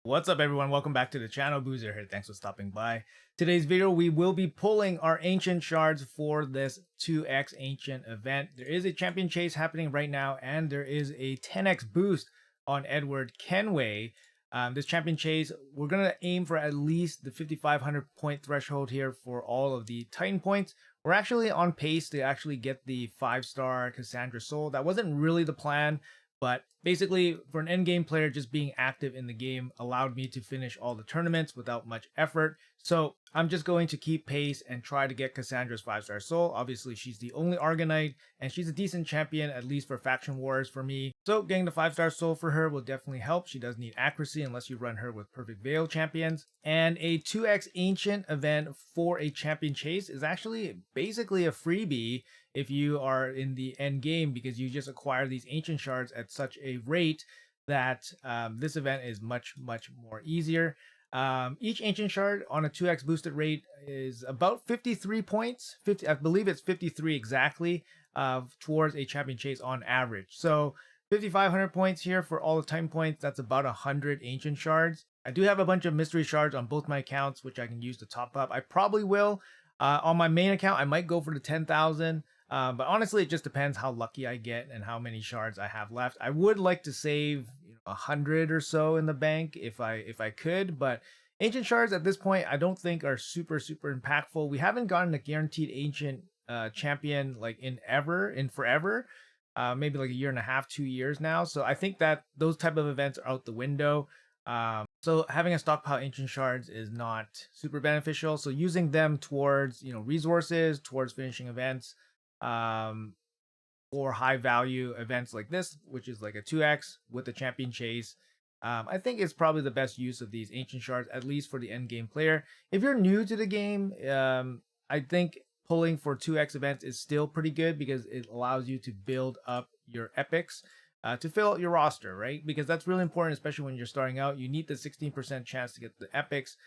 What's up, everyone? Welcome back to the channel. Boozer here. Thanks for stopping by. Today's video, we will be pulling our ancient shards for this 2x ancient event. There is a champion chase happening right now, and there is a 10x boost on Edward Kenway. This champion chase, we're going to aim for at least the 5,500 point threshold here for all of the Titan points. We're actually on pace to actually get the 5-star Cassandra Soul. That wasn't really the plan, but basically, for an endgame player, just being active in the game allowed me to finish all the tournaments without much effort. So I'm just going to keep pace and try to get Cassandra's 5-star soul. Obviously, she's the only Argonite, and she's a decent champion, at least for faction wars for me. So getting the 5-star soul for her will definitely help. She does need accuracy unless you run her with Perfect Veil champions. And a 2x ancient event for a champion chase is actually basically a freebie if you are in the end game, because you just acquire these ancient shards at such a rate that this event is much more easier. Each ancient shard on a 2x boosted rate is about 53 points. I believe it's 53 exactly towards a champion chase on average. So 5,500 points here for all the time points. That's about 100 ancient shards. I do have a bunch of mystery shards on both my accounts, which I can use to top up. I probably will. On my main account, I might go for the 10,000. But honestly, it just depends how lucky I get and how many shards I have left. I would like to save 100 or so in the bank if I could, but ancient shards at this point I don't think are super impactful. We haven't gotten a guaranteed ancient champion like in forever. Maybe like a year and a half, 2 years now. So I think that those type of events are out the window. So having a stockpile ancient shards is not super beneficial. So using them towards resources, towards finishing events, or high value events like this, which is like a 2x with the champion chase, I think it's probably the best use of these ancient shards, at least for the end game player. If you're new to the game, I think pulling for 2x events is still pretty good because it allows you to build up your epics to fill out your roster, right? Because that's really important, especially when you're starting out. You need the 16% chance to get the epics.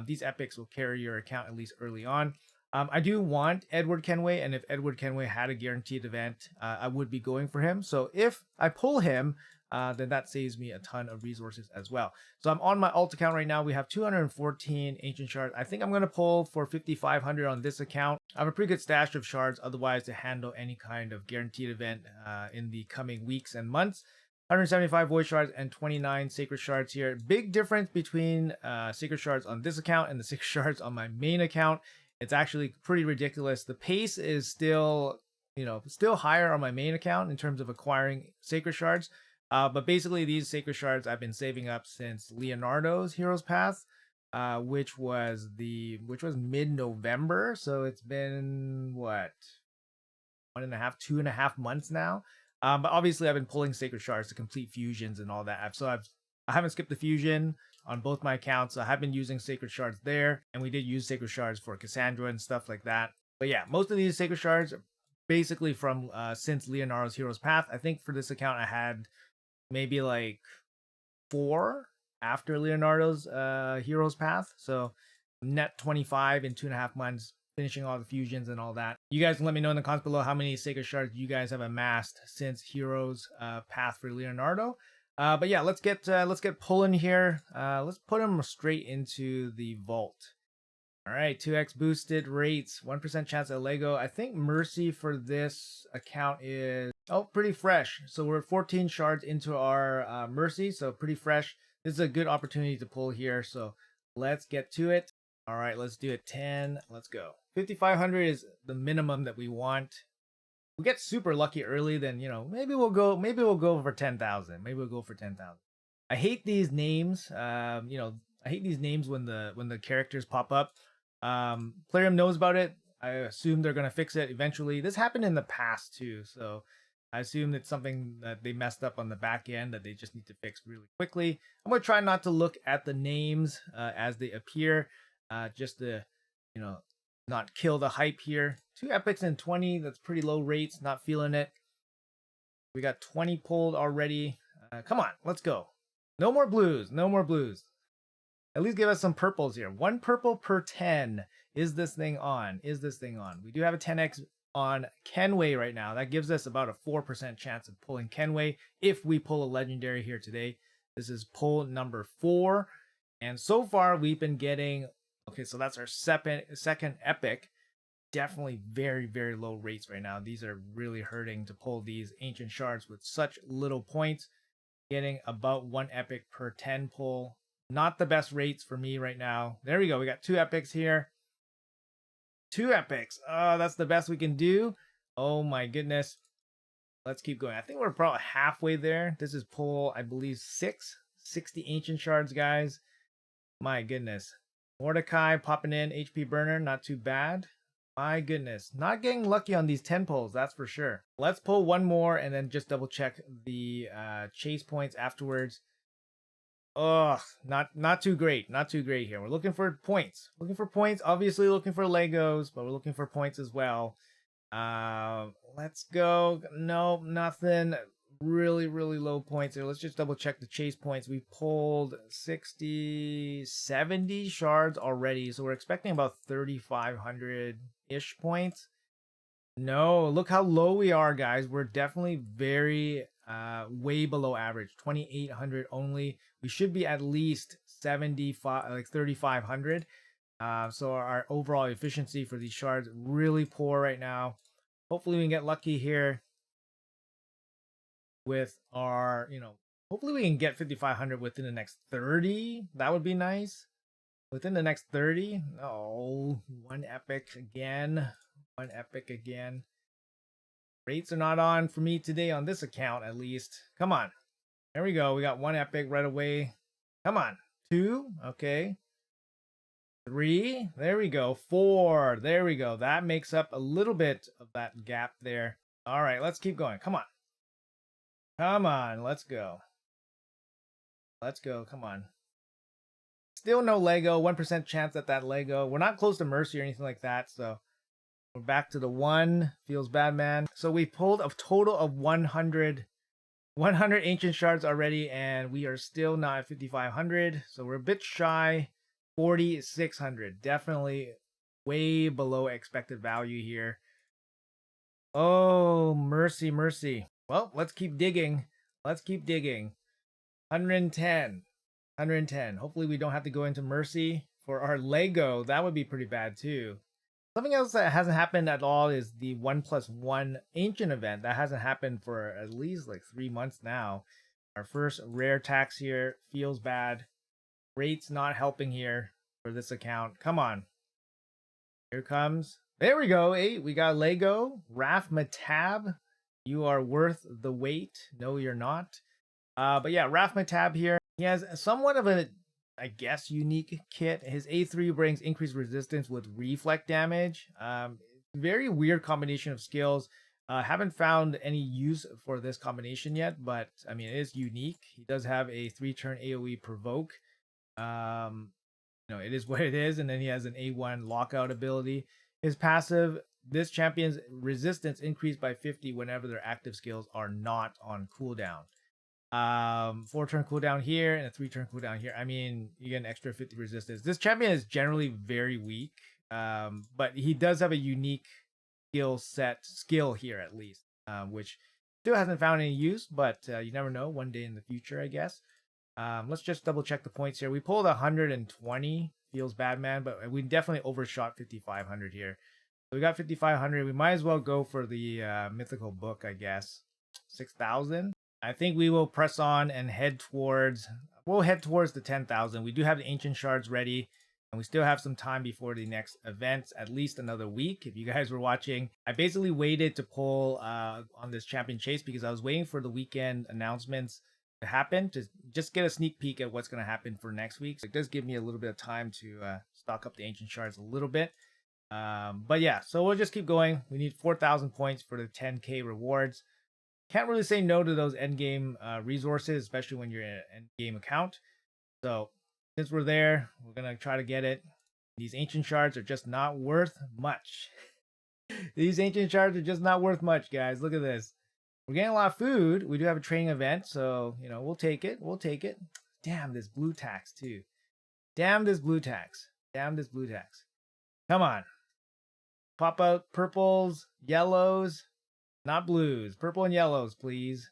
These epics will carry your account at least early on. I do want Edward Kenway, and if Edward Kenway had a guaranteed event, I would be going for him. So if I pull him, then that saves me a ton of resources as well. So I'm on my alt account right now. We have 214 ancient shards. I think I'm going to pull for 5,500 on this account. I have a pretty good stash of shards otherwise to handle any kind of guaranteed event in the coming weeks and months. 175 void shards and 29 sacred shards here. Big difference between sacred shards on this account and the sacred shards on my main account. It's actually pretty ridiculous. The pace is still higher on my main account in terms of acquiring sacred shards. But basically these sacred shards I've been saving up since Leonardo's Hero's Path, which was mid-November. So it's been what, 2.5 months now. But obviously I've been pulling sacred shards to complete fusions and all that. So I haven't skipped the fusion on both my accounts. I have been using sacred shards there, and we did use sacred shards for Cassandra and stuff like that. But yeah, most of these sacred shards are basically from since Leonardo's Hero's Path. I think for this account I had maybe like 4 after Leonardo's Hero's Path. So net 25 in 2.5 months, finishing all the fusions and all that. You guys can let me know in the comments below how many sacred shards you guys have amassed since Hero's Path for Leonardo. But yeah, let's get pulling here. Let's put them straight into the vault. All right, 2x boosted rates, 1% chance at Lego. I think Mercy for this account is pretty fresh. So we're 14 shards into our Mercy, so pretty fresh. This is a good opportunity to pull here. So let's get to it. All right, let's do it. 10. Let's go. 5,500 is the minimum that we want. We get super lucky early, then maybe we'll go for 10,000. Maybe we'll go for 10,000. I hate these names. I hate these names when the characters pop up. Plarium knows about it. I assume they're gonna fix it eventually. This happened in the past too, so I assume it's something that they messed up on the back end that they just need to fix really quickly. I'm gonna try not to look at the names as they appear, just to not kill the hype here. 2 epics and 20, that's pretty low rates, not feeling it. We got 20 pulled already. Come on, let's go. No more blues, no more blues. At least give us some purples here. 1 purple per 10. Is this thing on? Is this thing on? We do have a 10x on Kenway right now. That gives us about a 4% chance of pulling Kenway if we pull a legendary here today. This is pull number 4. And so far we've been getting, okay, so that's our second epic. Definitely very, very low rates right now. These are really hurting to pull these ancient shards with such little points. Getting about 1 epic per 10 pull. Not the best rates for me right now. There we go. We got 2 epics here. 2 epics. Oh, that's the best we can do. Oh my goodness. Let's keep going. I think we're probably halfway there. This is pull, I believe, 6. 60 ancient shards, guys. My goodness. Mordecai popping in. HP burner. Not too bad. My goodness. Not getting lucky on these 10 pulls, that's for sure. Let's pull one more and then just double check the chase points afterwards. Ugh, not too great. Not too great here. We're looking for points. Looking for points. Obviously looking for Legos, but we're looking for points as well. Let's go. No, nothing. Really, really low points here. Let's just double check the chase points. We pulled 60, 70 shards already. So we're expecting about 3,500-ish points. No, look how low we are, guys. We're definitely very way below average. 2,800 only. We should be at least 75, like 3,500. So our overall efficiency for these shards really poor right now. Hopefully we can get lucky here with our, hopefully we can get 5,500 within the next 30. That would be nice. Within the next 30. Oh, 1 epic again. 1 epic again. Rates are not on for me today on this account, at least. Come on. There we go. We got 1 epic right away. Come on. 2. Okay. 3. There we go. 4. There we go. That makes up a little bit of that gap there. All right, let's keep going. Come on. Come on. Let's go. Let's go. Come on. Still no Lego. 1% chance at that Lego. We're not close to Mercy or anything like that, so we're back to the 1. Feels bad, man. So we pulled a total of 100 ancient shards already, and we are still not at 5,500. So we're a bit shy. 4,600. Definitely way below expected value here. Oh, mercy, mercy. Well, let's keep digging. Let's keep digging. 110. 110. Hopefully we don't have to go into Mercy for our Lego. That would be pretty bad too. Something else that hasn't happened at all is the 1+1 ancient event. That hasn't happened for at least like 3 months now. Our first rare tax here feels bad. Rates not helping here for this account. Come on. Here comes. There we go. 8. We got Lego. Raf Matab. You are worth the wait. No, you're not. But yeah, Raf Matab here. He has somewhat of a, I guess, unique kit. His A3 brings increased resistance with reflect damage. Very weird combination of skills. Haven't found any use for this combination yet, but I mean, it is unique. He does have a 3-turn AoE provoke. It is what it is, and then he has an A1 lockout ability. His passive, this champion's resistance increased by 50 whenever their active skills are not on cooldown. 4-turn cooldown here and a 3-turn cooldown here. I mean, you get an extra 50 resistance. This champion is generally very weak, but he does have a unique skill here at least, which still hasn't found any use, but you never know, one day in the future, I guess. Let's just double check the points here. We pulled 120. Feels bad, man, but we definitely overshot 5,500 here. So we got 5,500. We might as well go for the mythical book, I guess. 6,000. I think we will press on and head towards the 10,000. We do have the ancient shards ready, and we still have some time before the next events, at least another week. If you guys were watching, I basically waited to pull on this champion chase because I was waiting for the weekend announcements to happen to just get a sneak peek at what's going to happen for next week. So it does give me a little bit of time to stock up the ancient shards a little bit. But yeah, so we'll just keep going. We need 4,000 points for the 10k rewards. Can't really say no to those endgame resources, especially when you're in an endgame account. So since we're there, we're gonna try to get it. These ancient shards are just not worth much. These ancient shards are just not worth much, guys. Look at this. We're getting a lot of food. We do have a training event, so we'll take it. We'll take it. Damn this blue tax too. Damn this blue tax. Damn this blue tax. Come on. Pop out purples, yellows. Not blues. Purple and yellows, please.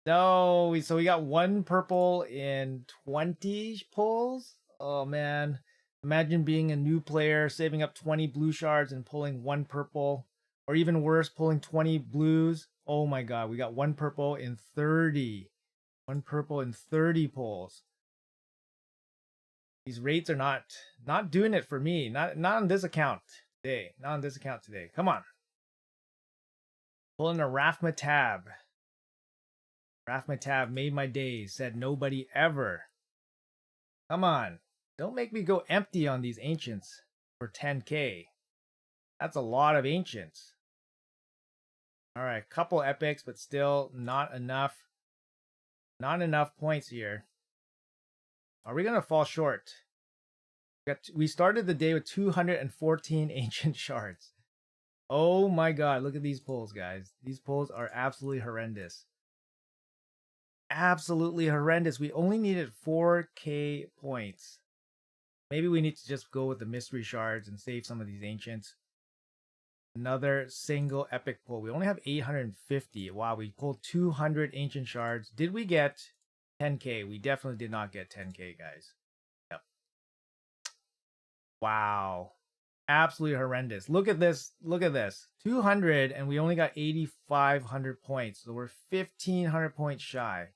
No, so we got one purple in 20 pulls. Oh man. Imagine being a new player, saving up 20 blue shards and pulling one purple. Or even worse, pulling 20 blues. Oh my god, we got one purple in 30. One purple in 30 pulls. These rates are not doing it for me. Not on this account today. Not on this account today. Come on. Pulling a Rathmatab. Rathmatab made my days, said nobody ever. Come on. Don't make me go empty on these ancients for 10k. That's a lot of ancients. Alright, couple epics, but still not enough. Not enough points here. Are we going to fall short? We started the day with 214 ancient shards. Oh my god, look at these pulls, guys. These pulls are absolutely horrendous. Absolutely horrendous. We only needed 4k points. Maybe we need to just go with the mystery shards and save some of these ancients. Another single epic pull. We only have 850. Wow, we pulled 200 ancient shards. Did we get 10k? We definitely did not get 10k, guys. Yep. Wow. Absolutely horrendous. Look at this. Look at this. 200 and we only got 8,500 points. So we're 1,500 points shy.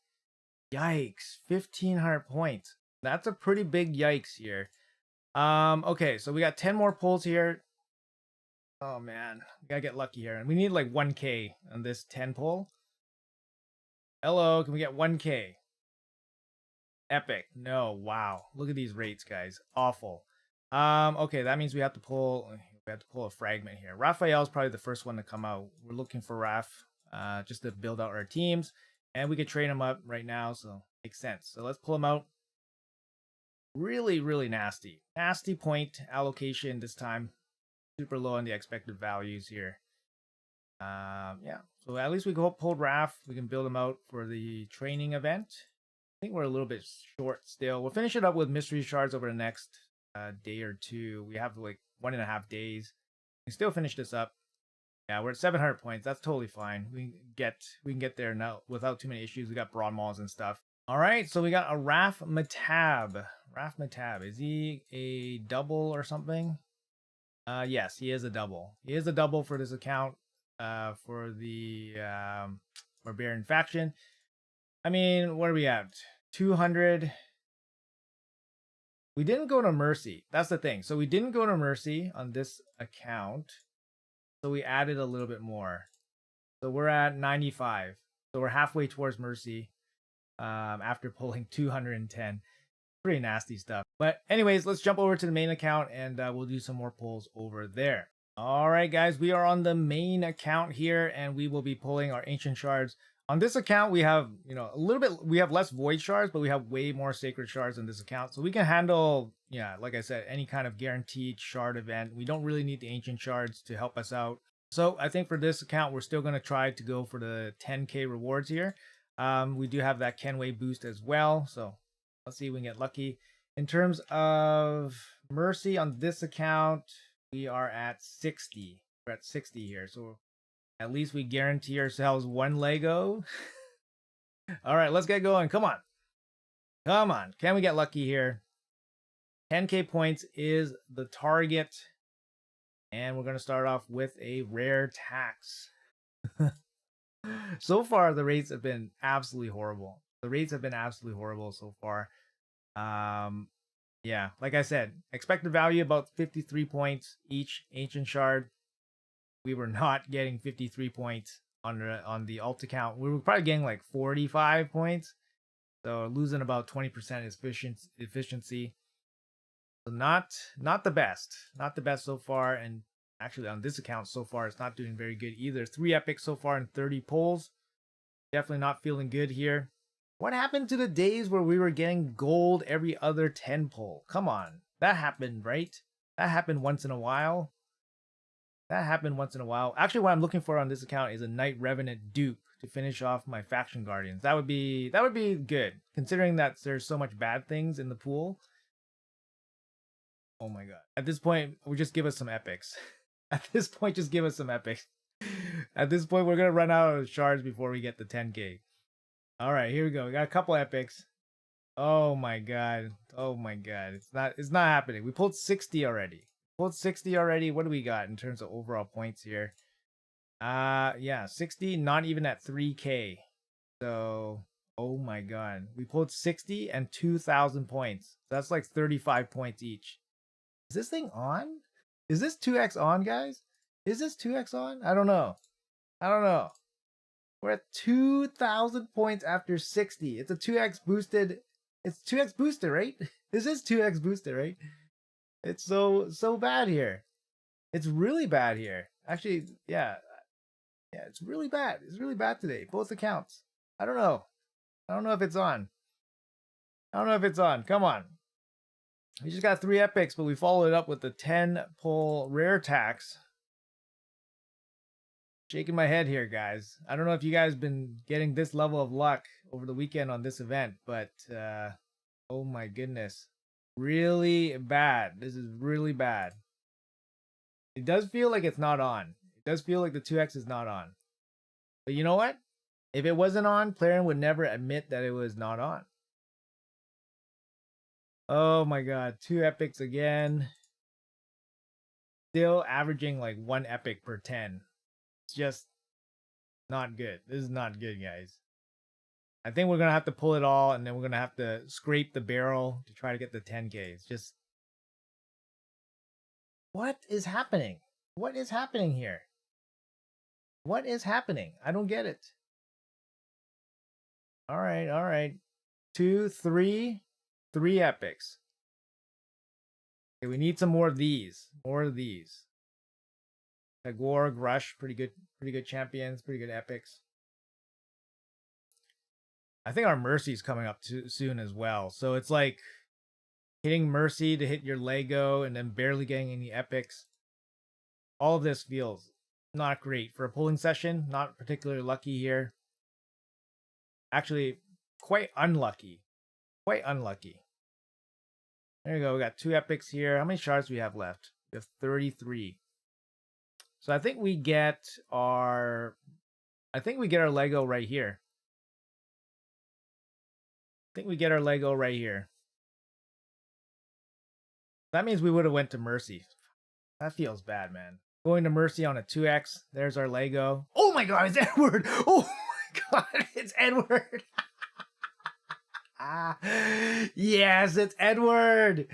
Yikes. 1,500 points. That's a pretty big yikes here. Okay, so we got 10 more pulls here. Oh man, we gotta get lucky here. And we need like 1k on this 10 pull. Hello, can we get 1k? Epic. No, wow. Look at these rates, guys. Awful. Okay, that means we have to pull a fragment here. Raphael's probably the first one to come out. We're looking for Raph, just to build out our teams. And we could train him up right now, so makes sense. So let's pull him out. Really, really nasty. Nasty point allocation this time. Super low on the expected values here. Yeah. So at least we pulled Raph. We can build him out for the training event. I think we're a little bit short still. We'll finish it up with mystery shards over the next day or two. We have like 1.5 days. We can still finish this up. Yeah, we're at 700 points. That's totally fine. We can get there now without too many issues. We got broad malls and stuff. All right, so we got a Rathmatab. Rathmatab, is he a double or something? Yes, he is a double. He is a double for this account. For the Barbarian faction. I mean, what are we at? 200. We didn't go to Mercy. That's the thing. So we didn't go to Mercy on this account. So we added a little bit more. So we're at 95. So we're halfway towards Mercy after pulling 210. Pretty nasty stuff. But anyways, let's jump over to the main account and we'll do some more pulls over there. All right, guys, we are on the main account here and we will be pulling our ancient shards. On this account, we have, a little bit, we have less void shards, but we have way more sacred shards on this account. So we can handle, like I said, any kind of guaranteed shard event. We don't really need the ancient shards to help us out. So I think for this account, we're still going to try to go for the 10k rewards here. We do have that Kenway boost as well. So let's see if we can get lucky. In terms of Mercy on this account, we are at 60. We're at 60 here. So at least we guarantee ourselves one Lego. All right, let's get going. Come on. Come on. Can we get lucky here? 10k points is the target. And we're going to start off with a rare tax. So far, the rates have been absolutely horrible. The rates have been absolutely horrible so far. Yeah, like I said, expected value about 53 points each ancient shard. We were not getting 53 points on the alt account. We were probably getting like 45 points. So losing about 20% efficiency. So not the best. Not the best so far. And actually on this account so far, it's not doing very good either. 3 epics so far in 30 pulls. Definitely not feeling good here. What happened to the days where we were getting gold every other 10 pull? Come on. That happened, right? That happened once in a while. That happened once in a while. Actually, what I'm looking for on this account is a Knight Revenant dupe to finish off my faction guardians. That would be good, considering that there's so much bad things in the pool. Oh my god. At this point, we just give us some epics. At this point, just give us some epics. At this point, we're gonna run out of shards before we get the 10k. All right, here we go. We got a couple epics. Oh my god. Oh my god. It's not happening. We pulled 60 already. Pulled 60 already. What do we got in terms of overall points here? Yeah, 60, not even at 3k. So, oh my god. We pulled 60 and 2,000 points. That's like 35 points each. Is this thing on? Is this 2x on, guys? Is this 2x on? I don't know. I don't know. We're at 2,000 points after 60. It's a 2x boosted. It's 2x boosted, right? This is 2x boosted, right? It's so bad here. It's really bad here. Actually, yeah. Yeah, it's really bad. It's really bad today. Both accounts. I don't know. I don't know if it's on. I don't know if it's on. Come on. We just got 3 epics, but we followed it up with the 10 pull rare tax. Shaking my head here, guys. I don't know if you guys been getting this level of luck over the weekend on this event, but oh my goodness. Really bad. This is really bad. It does feel like it's not on. It does feel like the 2x is not on. But you know what? If it wasn't on, Claren would never admit that it was not on. Oh my god, 2 epics again. Still averaging like 1 epic per 10. It's just not good. This is not good, guys. I think we're gonna have to pull it all, and then we're gonna have to scrape the barrel to try to get the 10k. It's just, what is happening? What is happening here? What is happening? I don't get it. All right, all right. 2, 3, 3 epics. Okay, we need some more of these. More of these. Agorg, Rush, pretty good champions, pretty good epics. I think our Mercy's coming up too soon as well. So it's like hitting Mercy to hit your Lego and then barely getting any epics. All of this feels not great for a pulling session. Not particularly lucky here. Actually, quite unlucky. Quite unlucky. There you go. We got 2 epics here. How many shards do we have left? We have 33. So I think we get our Lego right here. I think we get our Lego right here. That means we would have went to Mercy. That feels bad, man. Going to Mercy on a 2x. There's our Lego. Oh my god, it's Edward! Oh my god, it's Edward! Yes, it's Edward!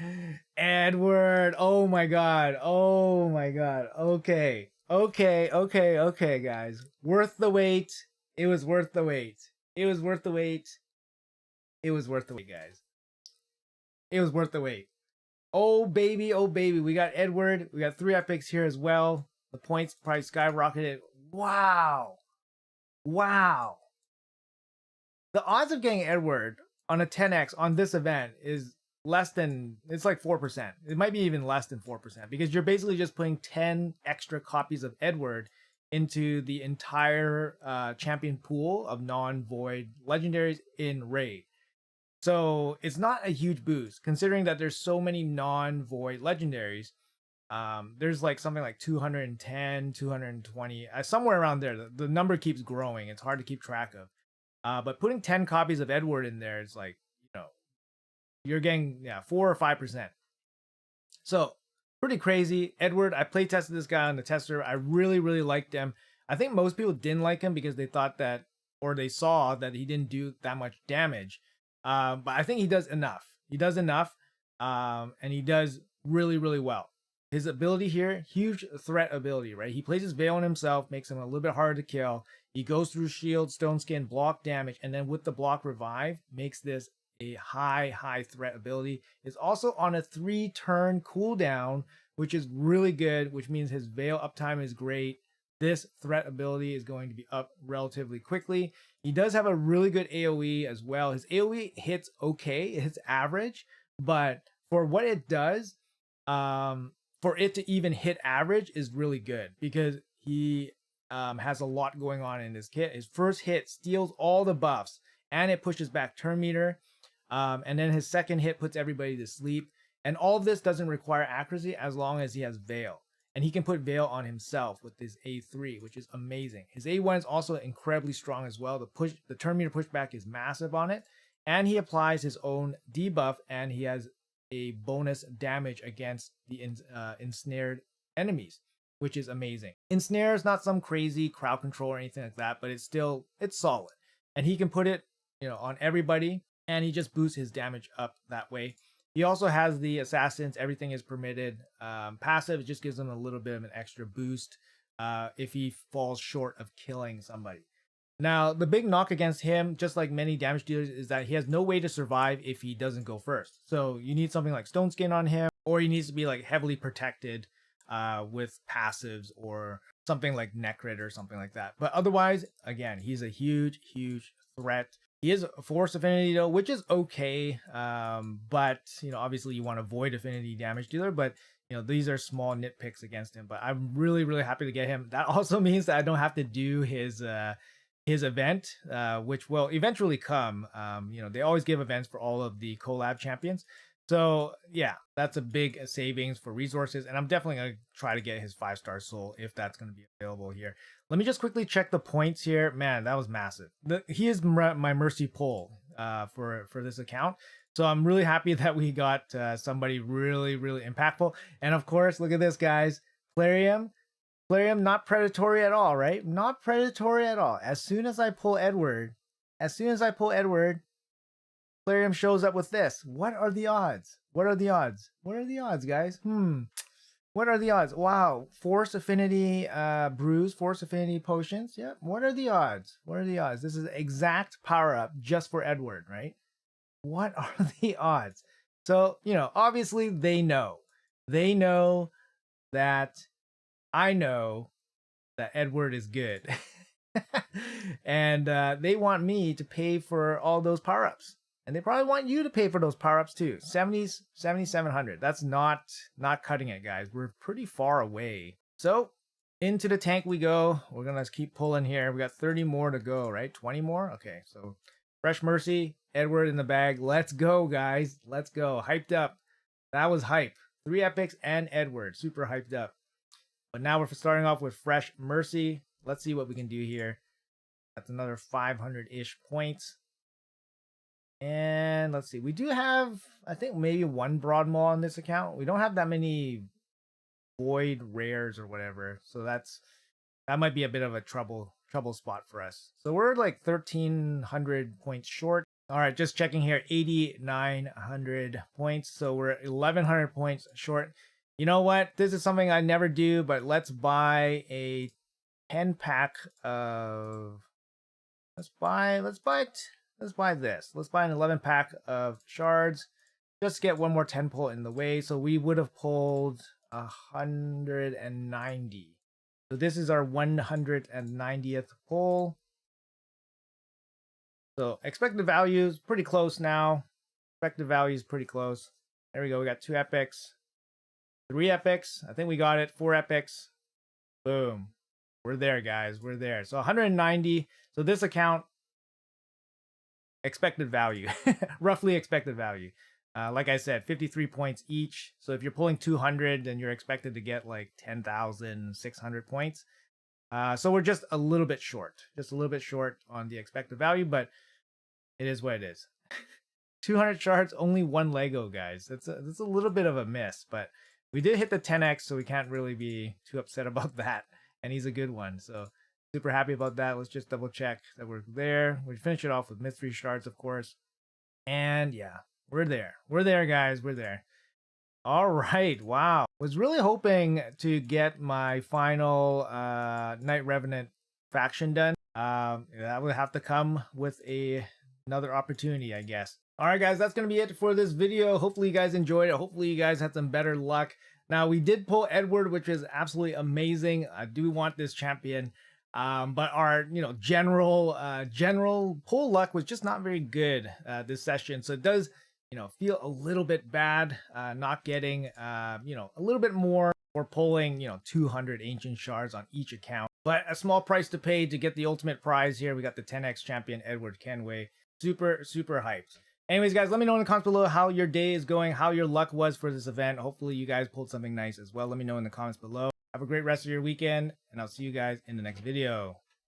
Edward! Oh my god. Oh my god. Okay. Okay, guys. Worth the wait. It was worth the wait. It was worth the wait. It was worth the wait, guys. It was worth the wait. Oh baby, oh baby. We got Edward. We got 3 epics here as well. The points probably skyrocketed. Wow. Wow. The odds of getting Edward on a 10x on this event is less than, it's like 4%. It might be even less than 4% because you're basically just putting 10 extra copies of Edward into the entire champion pool of non-void legendaries in raid. So it's not a huge boost considering that there's so many non-void legendaries. There's like something like 210, 220, somewhere around there. The number keeps growing. It's hard to keep track of. But putting 10 copies of Edward in there is like, you're getting 4 or 5%. So pretty crazy. Edward, I play tested this guy on the tester. I really, really liked him. I think most people didn't like him because they thought that, or they saw that he didn't do that much damage. But I think he does enough. He does enough. And he does really, really well. His ability here, huge threat ability, right? He places Veil on himself, makes him a little bit harder to kill. He goes through shield, stone skin, block damage, and then with the block revive, makes this a high threat ability. It's also on a 3-turn cooldown, which is really good, which means his Veil uptime is great. This threat ability is going to be up relatively quickly. He does have a really good AoE as well. His AoE hits okay, it hits average, but for what it does, for it to even hit average is really good because he has a lot going on in his kit. His first hit steals all the buffs and it pushes back turn meter. And then his second hit puts everybody to sleep. And all of this doesn't require accuracy as long as he has Veil. and he can put Veil on himself with his A3, which is amazing. His A1 is also incredibly strong as well. The turn meter pushback is massive on it, and he applies his own debuff, and he has a bonus damage against the ensnared enemies, which is amazing. Ensnare is not some crazy crowd control or anything like that, but it's solid, and he can put it, on everybody, and he just boosts his damage up that way. He also has the assassins. Everything is permitted. Passive, it just gives him a little bit of an extra boost if he falls short of killing somebody. Now, the big knock against him, just like many damage dealers, is that he has no way to survive if he doesn't go first. So you need something like Stone Skin on him, or he needs to be like heavily protected with passives, or something like Necrit or something like that. But otherwise, again, he's a huge threat. He is a Force Affinity though, which is okay. But obviously you want to avoid Affinity damage dealer, but these are small nitpicks against him. But I'm really happy to get him. That also means that I don't have to do his event, which will eventually come. They always give events for all of the collab champions. So yeah, that's a big savings for resources, and I'm definitely going to try to get his 5-star soul if that's going to be available here. Let me just quickly check the points here. Man, that was massive. He is my mercy pull for this account. So I'm really happy that we got somebody really impactful. And of course, look at this, guys. Plarium, not predatory at all, right? Not predatory at all. As soon as I pull Edward, Plarium shows up with this. What are the odds? What are the odds, guys? What are the odds? Wow. Force Affinity brews, Force Affinity potions. Yeah. What are the odds? This is exact power up just for Edward, right? What are the odds? So, obviously they know. They know that I know that Edward is good. And they want me to pay for all those power-ups. And they probably want you to pay for those power-ups too. 7,700. That's not cutting it, guys. We're pretty far away. So into the tank we go. We're gonna keep pulling here. We got 30 more to go, right? 20 more? Okay, so Fresh Mercy, Edward in the bag. Let's go, guys. Let's go. Hyped up. That was hype. 3 epics and Edward. Super hyped up. But now we're starting off with Fresh Mercy. Let's see what we can do here. That's another 500-ish points. And let's see. We do have, I think, maybe 1 Broad Maul on this account. We don't have that many Void Rares or whatever. So that might be a bit of a trouble spot for us. So we're like 1,300 points short. All right, just checking here. 8,900 points. So we're 1,100 points short. You know what? This is something I never do, but let's buy a 10-pack of... Let's buy this. Let's buy an 11-pack of shards. Just get one more 10 pull in the way. So we would have pulled 190. So this is our 190th pull. So expected value is pretty close now. Expected value is pretty close. There we go. We got 2 epics. 3 epics. I think we got it. 4 epics. Boom. We're there, guys. We're there. So 190. So this account, expected value. Roughly expected value. Like I said, 53 points each. So if you're pulling 200, then you're expected to get like 10,600 points. So we're just a little bit short. Just a little bit short on the expected value, but it is what it is. 200 shards, only 1 Lego, guys. That's a little bit of a miss, but we did hit the 10x, so we can't really be too upset about that. And he's a good one, so super happy about that. Let's just double check that we're there. We finish it off with mystery shards, of course. And yeah, we're there. We're there, guys. We're there. All right. Wow. Was really hoping to get my final Night Revenant faction done. That would have to come with another opportunity, I guess. All right, guys, that's going to be it for this video. Hopefully you guys enjoyed it. Hopefully you guys had some better luck. Now, we did pull Edward, which is absolutely amazing. I do want this champion. But our, general pull luck was just not very good this session. So it does, feel a little bit bad not getting, a little bit more or pulling, 200 ancient shards on each account. But a small price to pay to get the ultimate prize here. We got the 10x champion, Edward Kenway. Super hyped. Anyways, guys, let me know in the comments below how your day is going, how your luck was for this event. Hopefully you guys pulled something nice as well. Let me know in the comments below. Have a great rest of your weekend, and I'll see you guys in the next video.